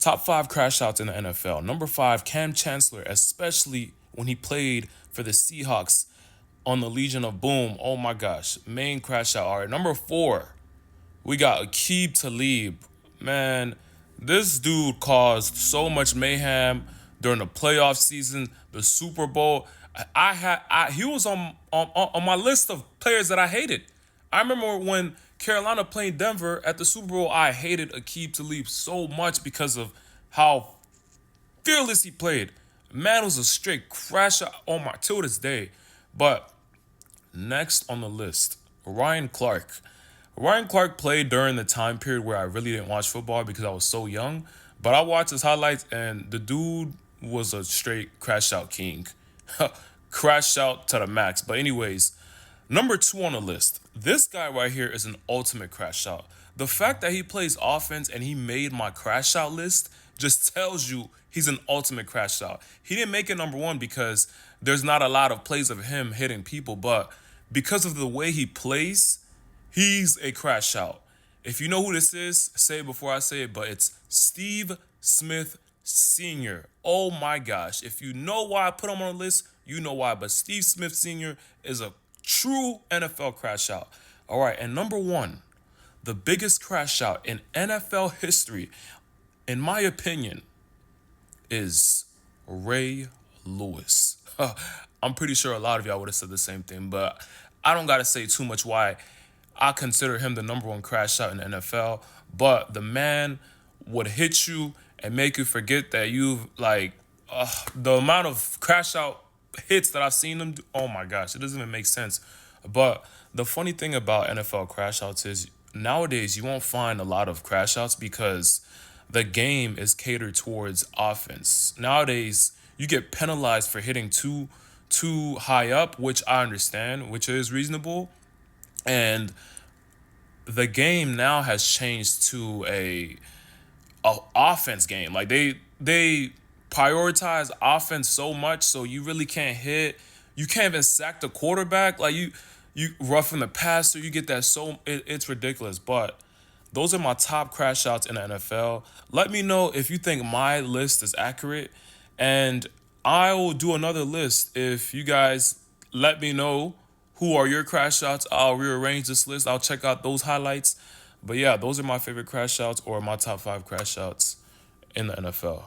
Top 5 crash outs in the NFL. Number 5, Cam Chancellor, especially when he played for the Seahawks on the Legion of Boom. Oh my gosh, main crash out. All right, number 4, we got Aqib Talib. Man, this dude caused so much mayhem during the playoff season, the Super Bowl. He was on my list of players that I hated. I remember when Carolina played Denver at the Super Bowl, I hated Aqib Talib so much because of how fearless he played. Man was a straight crash out on my till this day. But next on the list, Ryan Clark. Ryan Clark played during the time period where I really didn't watch football because I was so young. But I watched his highlights, and the dude was a straight crash out king. Crash out to the max. But anyways, number 2 on the list. This guy right here is an ultimate crash out. The fact that he plays offense and he made my crash out list just tells you he's an ultimate crash out. He didn't make it number 1 because there's not a lot of plays of him hitting people, but because of the way he plays, he's a crash out. If you know who this is, say it before I say it, but it's Steve Smith Sr. Oh my gosh. If you know why I put him on the list, you know why. But Steve Smith Sr. is a true NFL crash out. All right, and number 1, the biggest crash out in NFL history, in my opinion, is Ray Lewis. I'm pretty sure a lot of y'all would have said the same thing, but I don't got to say too much why I consider him the number 1 crash out in the NFL. But the man would hit you and make you forget that the amount of crash out hits that I've seen him do. Oh my gosh, it doesn't even make sense. But the funny thing about NFL crash outs is nowadays you won't find a lot of crash outs because the game is catered towards offense. Nowadays, you get penalized for hitting too high up, which I understand, which is reasonable. And the game now has changed to a offense game. Like they prioritize offense so much, so you really can't hit. You can't even sack the quarterback. Like you roughing the passer. You get that it's ridiculous. But those are my top crash outs in the NFL. Let me know if you think my list is accurate, and I will do another list if you guys let me know who are your crash outs. I'll rearrange this list. I'll check out those highlights. But yeah, those are my favorite crash outs or my top 5 crash outs in the NFL.